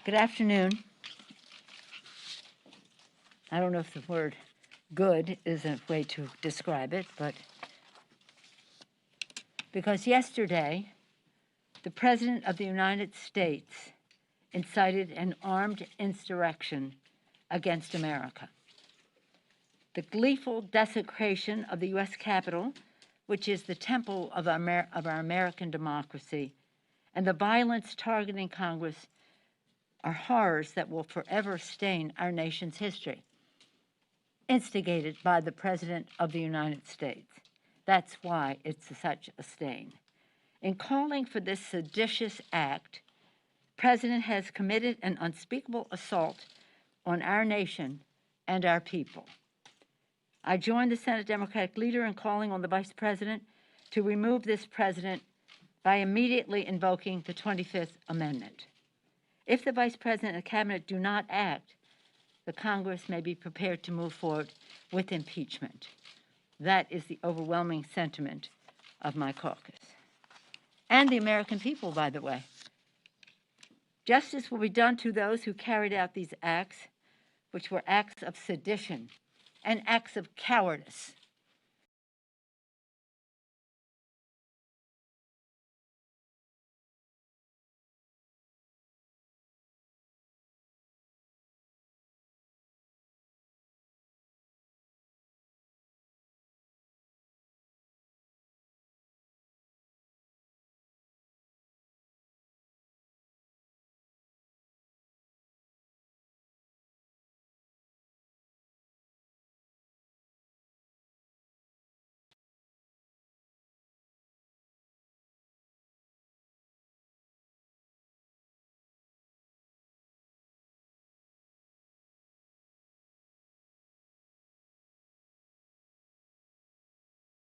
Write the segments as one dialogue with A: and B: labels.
A: Good afternoon. I don't know if the word good is a way to describe it, but because yesterday, the President of the United States incited an armed insurrection against America. The gleeful desecration of the U.S. Capitol, which is the temple of our American democracy, and the violence targeting Congress are horrors that will forever stain our nation's history, instigated by the President of the United States. That's why it's such a stain. In calling for this seditious act, the President has committed an unspeakable assault on our nation and our people. I join the Senate Democratic leader in calling on the Vice President to remove this President by immediately invoking the 25th Amendment. If the Vice President and the Cabinet do not act, the Congress may be prepared to move forward with impeachment. That is the overwhelming sentiment of my caucus. And the American people, by the way. Justice will be done to those who carried out these acts, which were acts of sedition and acts of cowardice.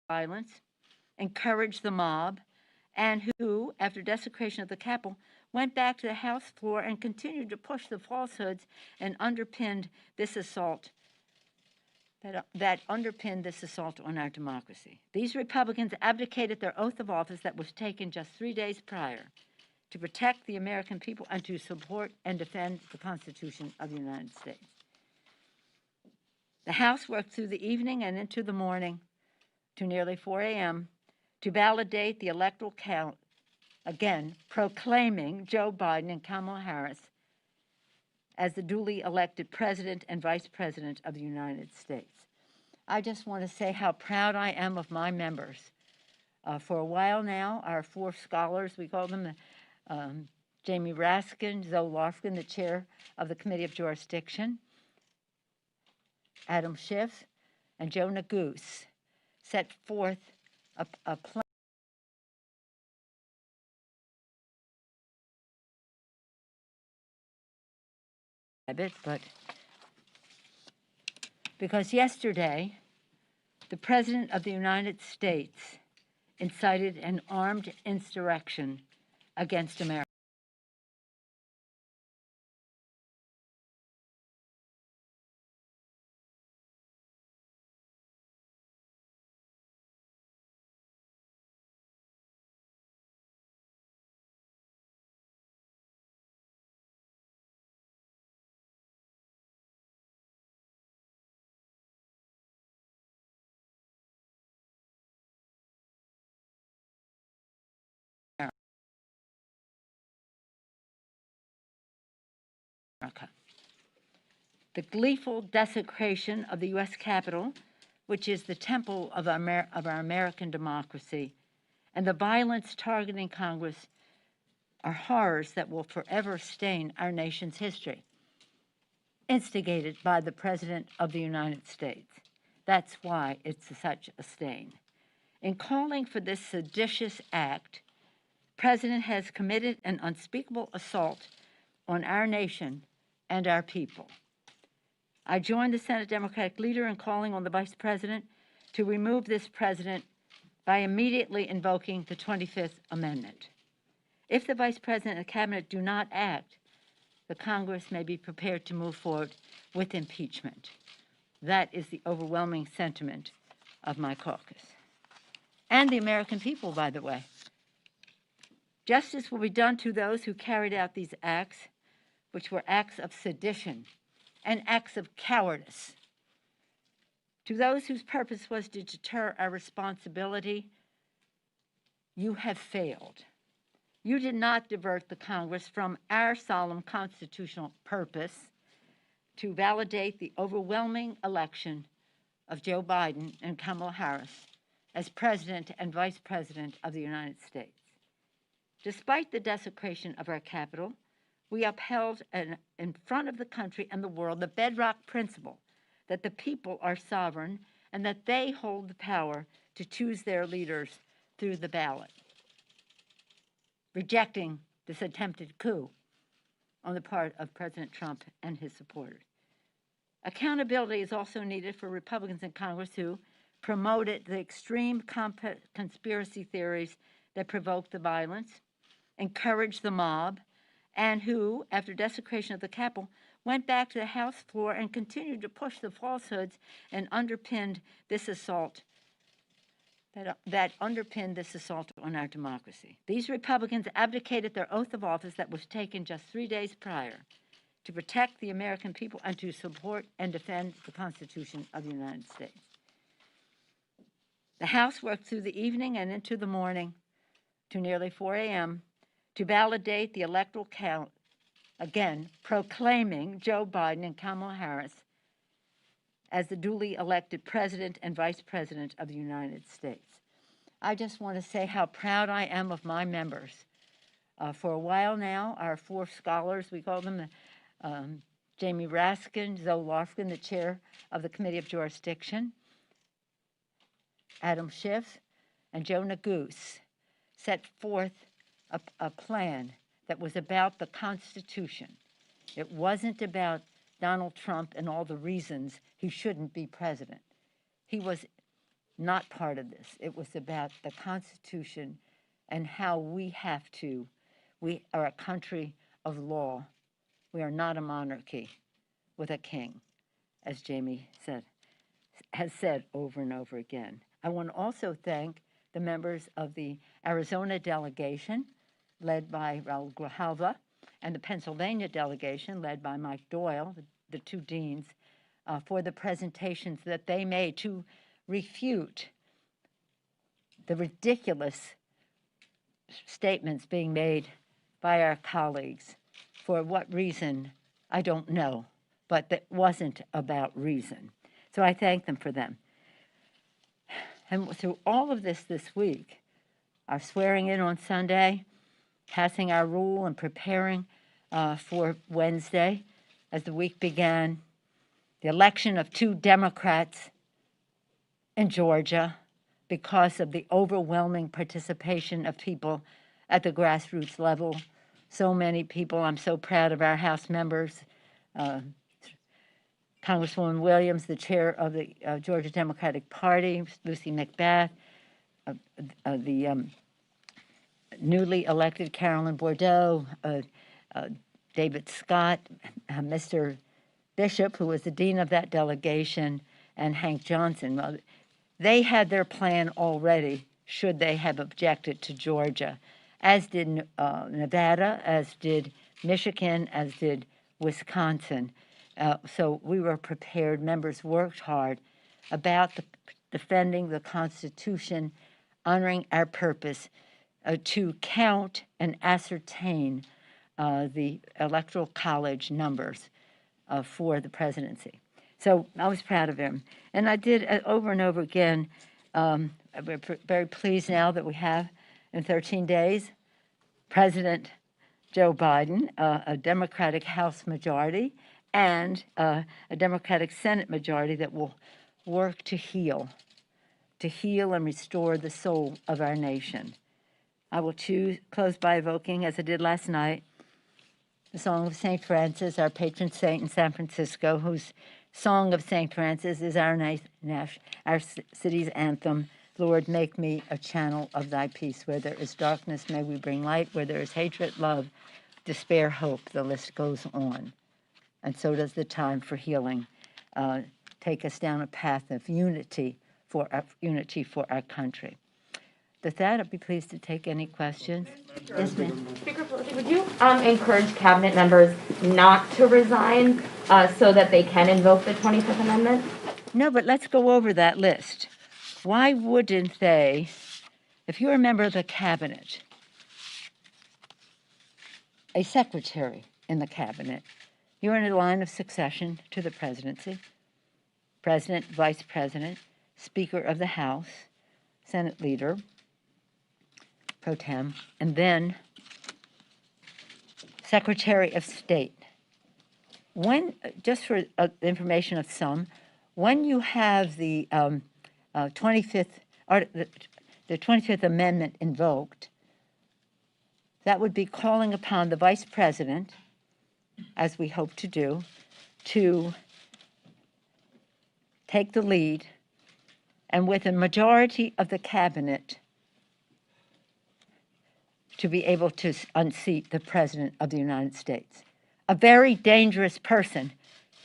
A: Violence, encouraged the mob, and who, after desecration of the Capitol, went back to the House floor and continued to push the falsehoods and underpinned this assault that underpinned this assault on our democracy. These Republicans abdicated their oath of office that was taken just 3 days prior to protect the American people and to support and defend the Constitution of the United States. The House worked through the evening and into the morning to nearly 4 a.m. to validate the electoral count, again proclaiming Joe Biden and Kamala Harris as the duly elected President and Vice President of the United States. I just want to say how proud I am of my members. For a while now, our 4 scholars, we call them, Jamie Raskin, Zoe Lofgren, the chair of the Committee of Jurisdiction, Adam Schiff, and Jonah Goose, set forth a plan but because yesterday, the President of the United States incited an armed insurrection against America. The gleeful desecration of the U.S. Capitol, which is the temple of our American democracy, and the violence targeting Congress are horrors that will forever stain our nation's history, instigated by the President of the United States. That's why it's such a stain. In calling for this seditious act, the President has committed an unspeakable assault on our nation and our people. I join the Senate Democratic leader in calling on the Vice President to remove this President by immediately invoking the 25th Amendment. If the Vice President and the Cabinet do not act, the Congress may be prepared to move forward with impeachment. That is the overwhelming sentiment of my caucus. And the American people, by the way. Justice will be done to those who carried out these acts, which were acts of sedition and acts of cowardice. To those whose purpose was to deter our responsibility, you have failed. You did not divert the Congress from our solemn constitutional purpose to validate the overwhelming election of Joe Biden and Kamala Harris as President and Vice President of the United States. Despite the desecration of our Capitol, we upheld in front of the country and the world the bedrock principle that the people are sovereign and that they hold the power to choose their leaders through the ballot, rejecting this attempted coup on the part of President Trump and his supporters. Accountability is also needed for Republicans in Congress who promoted the extreme conspiracy theories that provoked the violence, encouraged the mob, and who, after desecration of the Capitol, went back to the House floor and continued to push the falsehoods and underpinned this assault that underpinned this assault on our democracy. These Republicans abdicated their oath of office that was taken just 3 days prior to protect the American people and to support and defend the Constitution of the United States. The House worked through the evening and into the morning to nearly 4 a.m. to validate the electoral count, again, proclaiming Joe Biden and Kamala Harris as the duly elected President and Vice President of the United States. I just want to say how proud I am of my members. For a while now, our 4 scholars, we call them Jamie Raskin, Zoe Lofgren, the chair of the Committee of Jurisdiction, Adam Schiff, and Joe Neguse, set forth a plan that was about the Constitution. It wasn't about Donald Trump and all the reasons he shouldn't be president. He was not part of this. It was about the Constitution and how we are a country of law. We are not a monarchy with a king, as Jamie has said over and over again. I want to also thank the members of the Arizona delegation, led by Raul Grijalva, and the Pennsylvania delegation, led by Mike Doyle, the 2 deans, for the presentations that they made to refute the ridiculous statements being made by our colleagues. For what reason, I don't know, but that wasn't about reason. So I thank them for them. And through all of this week, our swearing in on Sunday, passing our rule and preparing for Wednesday as the week began, the election of 2 Democrats in Georgia because of the overwhelming participation of people at the grassroots level. So many people. I'm so proud of our House members. Congresswoman Williams, the chair of the Georgia Democratic Party, Lucy McBath, the newly elected Carolyn Bordeaux, David Scott, Mr. Bishop, who was the dean of that delegation, and Hank Johnson. Well, they had their plan already should they have objected to Georgia, as did Nevada, as did Michigan, as did Wisconsin. So we were prepared. Members worked hard about defending the Constitution, honoring our purpose to count and ascertain the Electoral College numbers for the presidency. So I was proud of him. And I did over and over again. We're very pleased now that we have, in 13 days, President Joe Biden, a Democratic House majority, and a Democratic Senate majority that will work to heal and restore the soul of our nation. I will close by evoking, as I did last night, the Song of St. Francis, our patron saint in San Francisco, whose Song of St. Francis is our city's anthem. Lord, make me a channel of thy peace. Where there is darkness, may we bring light. Where there is hatred, love, despair, hope. The list goes on. And so does the time for healing take us down a path of unity for our country. with that, I'd be pleased to take any questions. Yes, ma'am.
B: Speaker Pelosi, would you encourage cabinet members not to resign so that they can invoke the 25th Amendment?
A: No, but let's go over that list. Why wouldn't they, if you're a member of the cabinet, a secretary in the cabinet, you're in a line of succession to the presidency, president, vice president, speaker of the House, Senate leader, pro tem, and then Secretary of State. When, just for the information of some, when you have the 25th Amendment invoked, that would be calling upon the Vice President, as we hope to do, to take the lead, and with a majority of the cabinet, to be able to unseat the President of the United States. A very dangerous person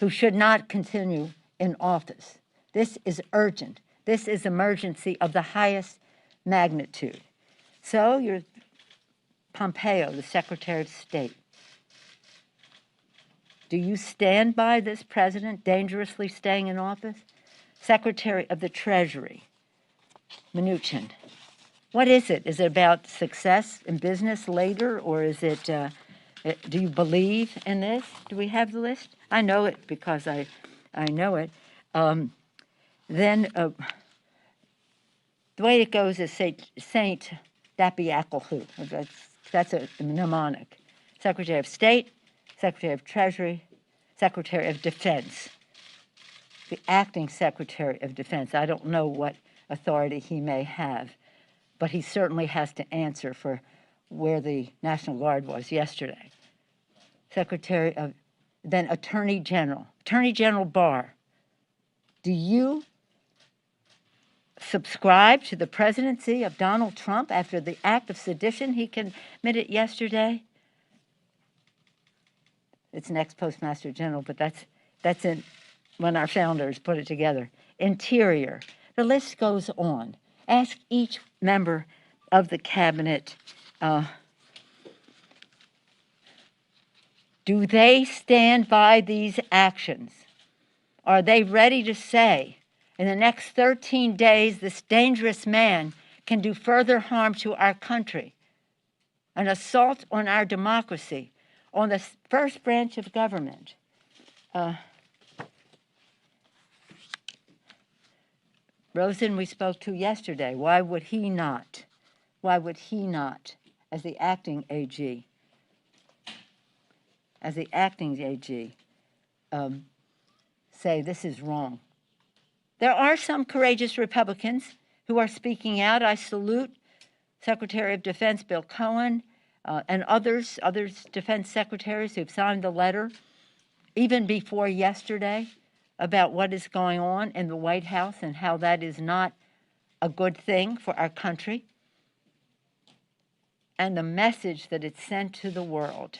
A: who should not continue in office. This is urgent. This is emergency of the highest magnitude. So you're Pompeo, the Secretary of State. Do you stand by this president dangerously staying in office? Secretary of the Treasury, Mnuchin. What is it? Is it about success in business later, or is it, do you believe in this? Do we have the list? I know it because I know it. Then the way it goes is Saint Dapiakalhu. That's a mnemonic. Secretary of State, Secretary of Treasury, Secretary of Defense. The acting Secretary of Defense. I don't know what authority he may have, but he certainly has to answer for where the National Guard was yesterday. Secretary of, then Attorney General. Attorney General Barr, do you subscribe to the presidency of Donald Trump after the act of sedition he committed yesterday? It's an ex-Postmaster General, but that's in when our founders put it together. Interior. The list goes on. Ask each member of the cabinet, do they stand by these actions? Are they ready to say, in the next 13 days, this dangerous man can do further harm to our country, an assault on our democracy, on the first branch of government? Rosen, we spoke to yesterday. Why would he not? Why would he not, as the acting AG, say this is wrong? There are some courageous Republicans who are speaking out. I salute Secretary of Defense Bill Cohen and others defense secretaries who've signed the letter, even before yesterday, about what is going on in the White House and how that is not a good thing for our country, and the message that it sent to the world.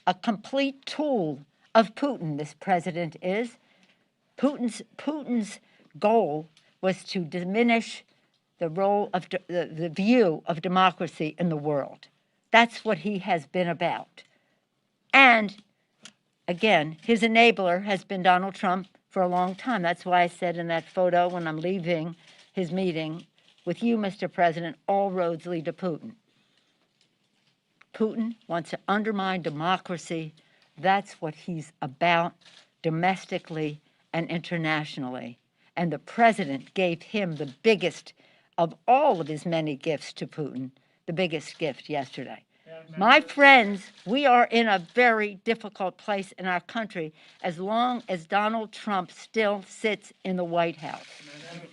A: A complete tool of Putin, this president is. Putin's goal was to diminish the role of the view of democracy in the world. That's what he has been about. And again, his enabler has been Donald Trump for a long time. That's why I said in that photo when I'm leaving his meeting with you, Mr. President, all roads lead to Putin. Putin wants to undermine democracy. That's what he's about domestically and internationally. And the president gave him the biggest of all of his many gifts to Putin, the biggest gift yesterday. My friends, we are in a very difficult place in our country as long as Donald Trump still sits in the White House.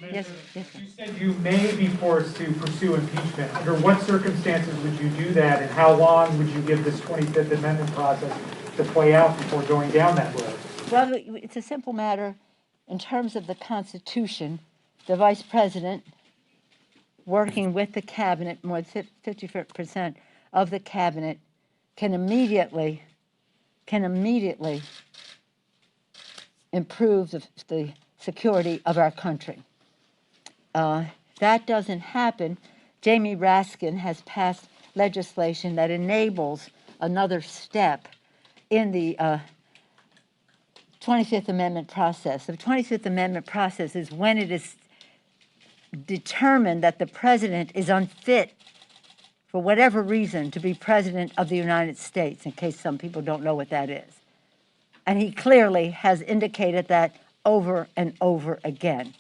A: Yes, yes.
C: You said you may be forced to pursue impeachment. Under what circumstances would you do that, and how long would you give this 25th Amendment process to play out before going down that road?
A: Well, it's a simple matter. In terms of the Constitution, the Vice President, working with the Cabinet, more than 50% of the Cabinet, can immediately improve the security of our country. That doesn't happen Jamie Raskin has passed legislation that enables another step in the 25th Amendment process. The 25th Amendment process is when it is determined that the president is unfit for whatever reason to be president of the United States, in case some people don't know what that is. And he clearly has indicated that over and over again.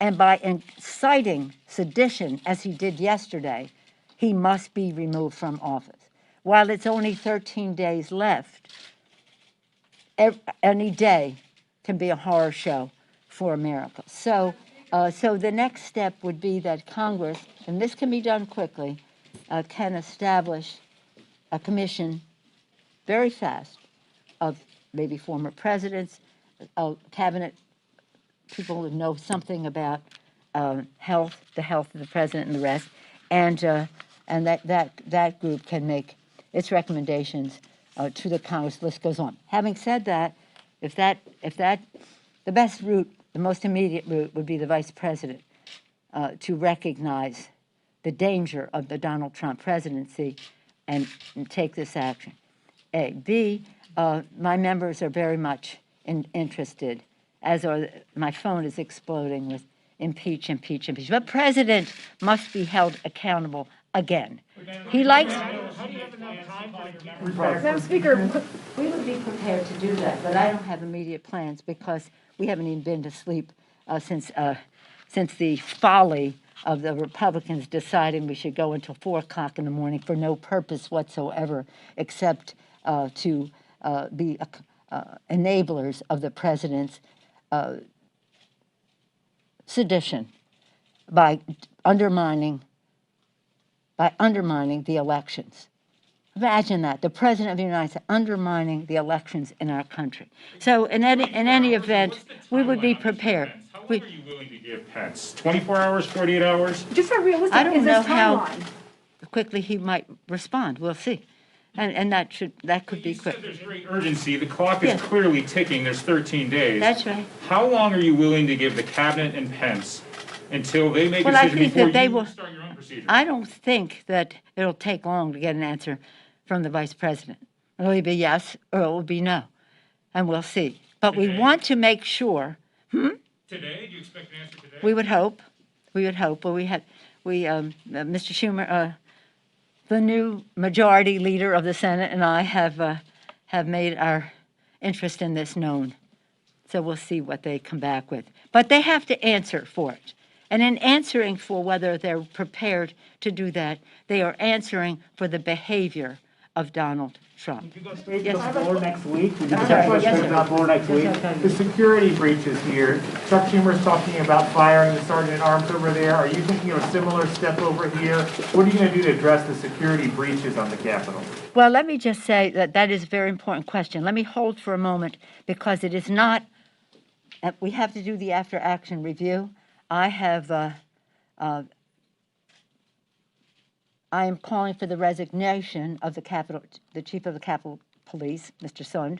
A: And by inciting sedition, as he did yesterday, he must be removed from office. While it's only 13 days left, any day can be a horror show for America. So the next step would be that Congress, and this can be done quickly, can establish a commission very fast of maybe former presidents, cabinet people who know something about health, the health of the president and the rest, and that group can make its recommendations to the Congress. The list goes on. Having said that, if the best route, the most immediate route, would be the vice president to recognize the danger of the Donald Trump presidency and take this action. A. B. My members are very much interested, as are my phone is exploding with impeach. But president must be held accountable again. He likes.
D: Madam Speaker,
A: We would be prepared to do that, but I don't have immediate plans because we haven't even been to sleep since the folly of the Republicans deciding we should go until 4 o'clock in the morning for no purpose whatsoever except to be enablers of the president's sedition by undermining the elections. Imagine that, the President of the United States undermining the elections in our country. So in any event, we would be prepared.
E: How long are you willing to give Pence? 24 hours, 48 hours?
D: just how realistic
A: I don't
D: is
A: know
D: this
A: how
D: timeline?
A: quickly he might respond. We'll see. And that could be
E: You said
A: quick.
E: there's great urgency. The clock is
A: Yes.
E: clearly ticking. There's 13 days.
A: That's right.
E: How long are you willing to give the cabinet and Pence until they make a
A: Well, I
E: decision
A: think
E: before
A: that they
E: you
A: will.
E: start your own procedure?
A: I don't think that it'll take long to get an answer from the vice president. It'll either be yes or it will be no, and we'll see. But we
E: Today?
A: want to make sure.
E: Today? Do you expect an answer today?
A: We would hope. But Mr. Schumer, the new majority leader of the Senate, and I have made our interest in this known. So we'll see what they come back with. But they have to answer for it. And in answering for whether they're prepared to do that, they are answering for the behavior of Donald Trump.
F: You go straight to
A: Yes,
F: the
A: sir.
F: floor next week. We
A: Yes,
F: just
A: sir.
F: have to
A: Yes,
F: straight to
A: sir.
F: the floor next week.
A: Yes, sir.
F: The security breaches here. Chuck Schumer's talking about firing the sergeant at arms over there. Are you thinking of a similar step over here? What are you going to do to address the security breaches on the Capitol?
A: Well, let me just say that is a very important question. Let me hold for a moment because it is not, we have to do the after-action review. I am calling for the resignation of the chief of the Capitol Police, Mr. Sund,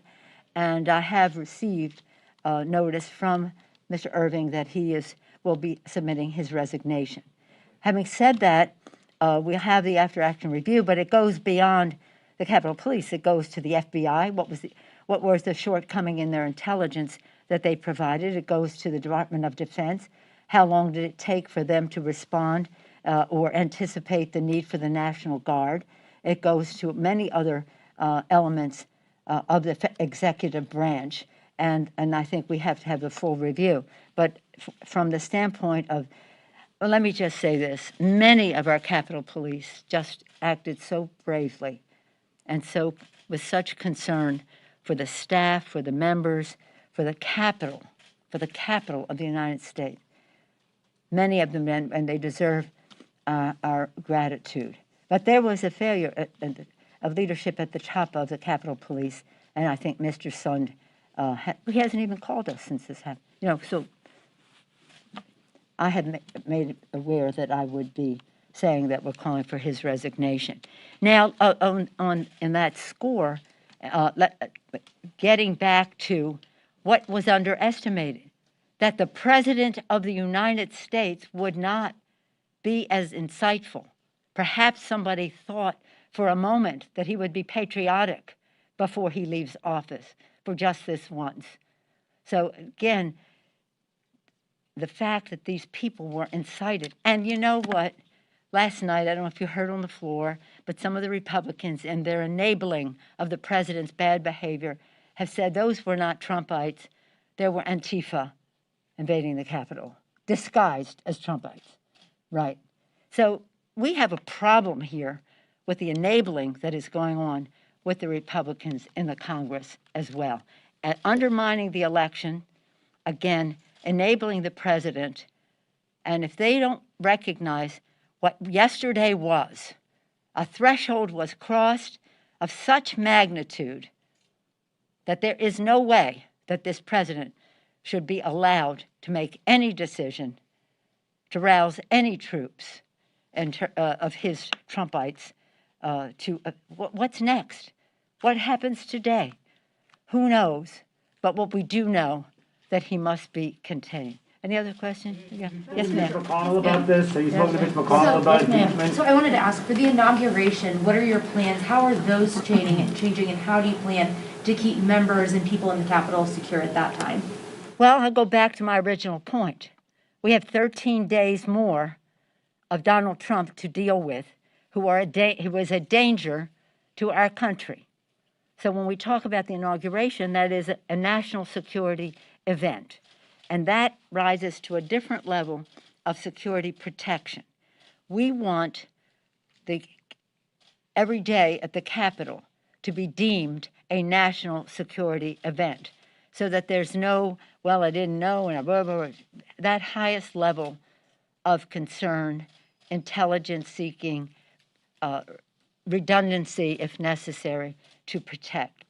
A: and I have received notice from Mr. Irving that he will be submitting his resignation. Having said that, we have the after-action review, but it goes beyond the Capitol Police. It goes to the FBI. What was the shortcoming in their intelligence that they provided? It goes to the Department of Defense. How long did it take for them to respond or anticipate the need for the National Guard? It goes to many other elements of the executive branch, and I think we have to have a full review. But from the standpoint of, well, let me just say this. Many of our Capitol Police just acted so bravely and so with such concern for the staff, for the members, for the Capitol of the United States. Many of them, and they deserve our gratitude. But there was a failure of leadership at the top of the Capitol Police, and I think Mr. Sund, he hasn't even called us since this happened. So I had made aware that I would be saying that we're calling for his resignation. Now, in that score, getting back to what was underestimated, that the President of the United States would not be as insightful Perhaps somebody thought for a moment that he would be patriotic before he leaves office for just this once. So again, the fact that these people were incited, and you know what? Last night, I don't know if you heard on the floor, but some of the Republicans, in their enabling of the president's bad behavior, have said those were not Trumpites, they were Antifa invading the Capitol, disguised as Trumpites, right? So we have a problem here with the enabling that is going on with the Republicans in the Congress as well, and undermining the election, again, enabling the president. And if they don't recognize what yesterday was, a threshold was crossed of such magnitude that there is no way that this president should be allowed to make any decision to rouse any troops of his Trumpites what's next? What happens today? Who knows? But what we do know, that he must be contained. Any other question? Yeah. Yes,
F: Mitch
A: ma'am.
F: McConnell about this? Have you spoken to Mitch McConnell
B: So,
F: about
B: yes, ma'am.
F: impeachment?
B: So I wanted to ask, for the inauguration, what are your plans? How are those changing, and how do you plan to keep members and people in the Capitol secure at that time?
A: Well, I'll go back to my original point. We have 13 days more of Donald Trump to deal with, who was a danger to our country. So when we talk about the inauguration, that is a national security event. And that rises to a different level of security protection. We want every day at the Capitol to be deemed a national security event, so that there's no, well, I didn't know, and blah, blah, blah. That highest level of concern, intelligence seeking, redundancy if necessary, to protect.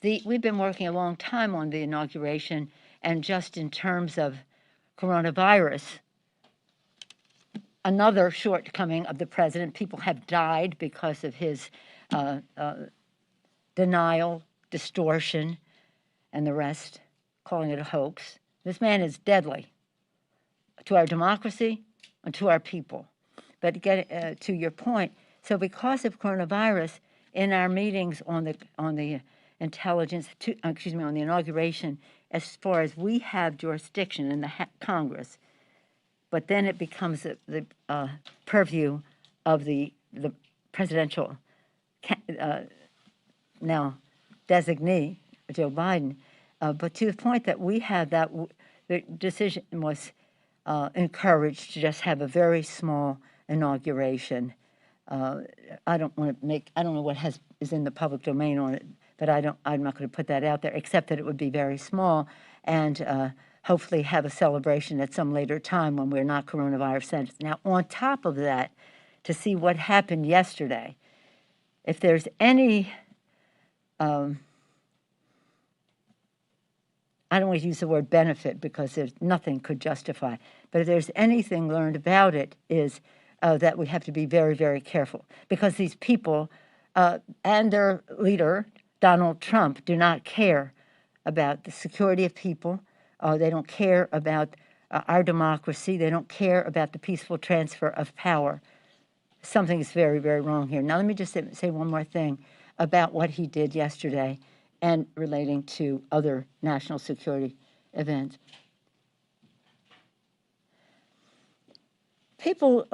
A: We've been working a long time on the inauguration, and just in terms of coronavirus, another shortcoming of the president, people have died because of his denial, distortion, and the rest, calling it a hoax. This man is deadly to our democracy and to our people. But get to your point, so because of coronavirus, in our meetings on the intelligence, on the inauguration, as far as we have jurisdiction in the Congress, but then it becomes the purview of the presidential now designee, Joe Biden. But to the point that we have that, the decision was encouraged to just have a very small inauguration. I don't know what is in the public domain on it, but I'm not going to put that out there, except that it would be very small, and hopefully have a celebration at some later time when we're not coronavirus sensitive. Now, on top of that, to see what happened yesterday, if there's any, I don't want to use the word benefit because nothing could justify, but if there's anything learned about it is that we have to be very, very careful, because these people and their leader, Donald Trump, do not care about the security of people. They don't care about our democracy. They don't care about the peaceful transfer of power. Something is very, very wrong here. Now, let me just say one more thing about what he did yesterday and relating to other national security events. People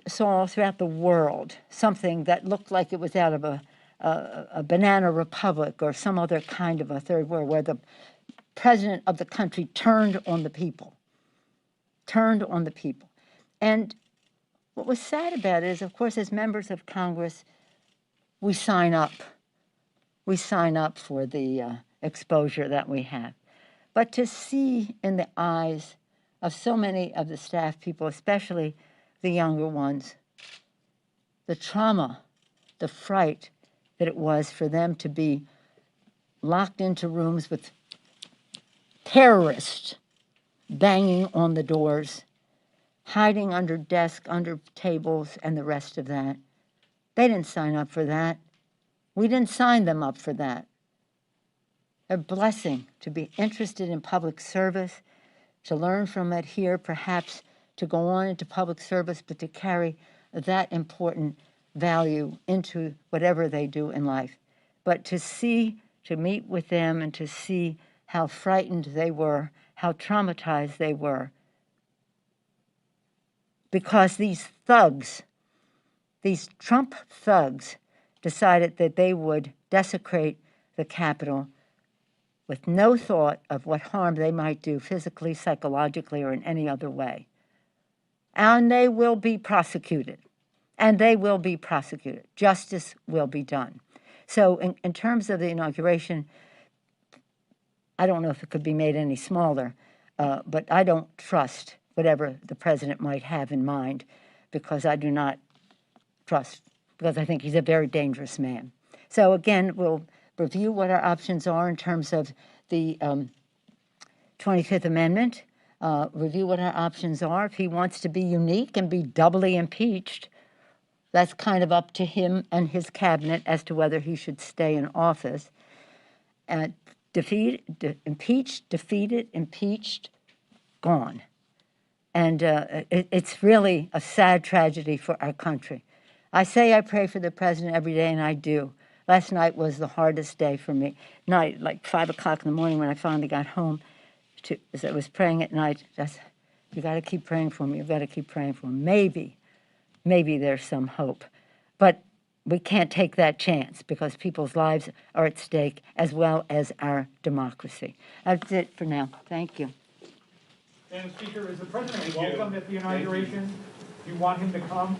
A: saw throughout the world something that looked like it was out of a banana republic or some other kind of a third world, where the president of the country turned on the people. And what was sad about it is, of course, as members of Congress, we sign up. We sign up for the exposure that we have. But to see in the eyes of so many of the staff people, especially the younger ones, the trauma, the fright that it was for them to be locked into rooms with terrorists banging on the doors, hiding under desks, under tables, and the rest of that. They didn't sign up for that. We didn't sign them up for that. A blessing to be interested in public service, to learn from it here, perhaps to go on into public service, but to carry that important value into whatever they do in life. But to meet with them and to see how frightened they were, how traumatized they were, because these thugs, these Trump thugs, decided that they would desecrate the Capitol with no thought of what harm they might do physically, psychologically, or in any other way. And they will be prosecuted. And they will be prosecuted. Justice will be done. So in terms of the inauguration, I don't know if it could be made any smaller, but I don't trust whatever the president might have in mind, because I do not trust, because I think he's a very dangerous man. So again, we'll review what our options are in terms of the 25th Amendment, review what our options are. If he wants to be unique and be doubly impeached, that's kind of up to him and his cabinet as to whether he should stay in office. Impeached, defeated, impeached, gone. And it's really a sad tragedy for our country. I say I pray for the president every day, and I do. Last night was the hardest day for me. Night, like 5 o'clock in the morning when I finally got home, as I was praying at night, you got to keep praying for me. You've got to keep praying for me. Maybe there's some hope. But we can't take that chance because people's lives are at stake as well as our democracy. That's it for now. Thank you.
C: Madam Speaker, is the president
E: Thank you.
C: welcome at the
E: Thank you.
C: inauguration? Do you want him to come?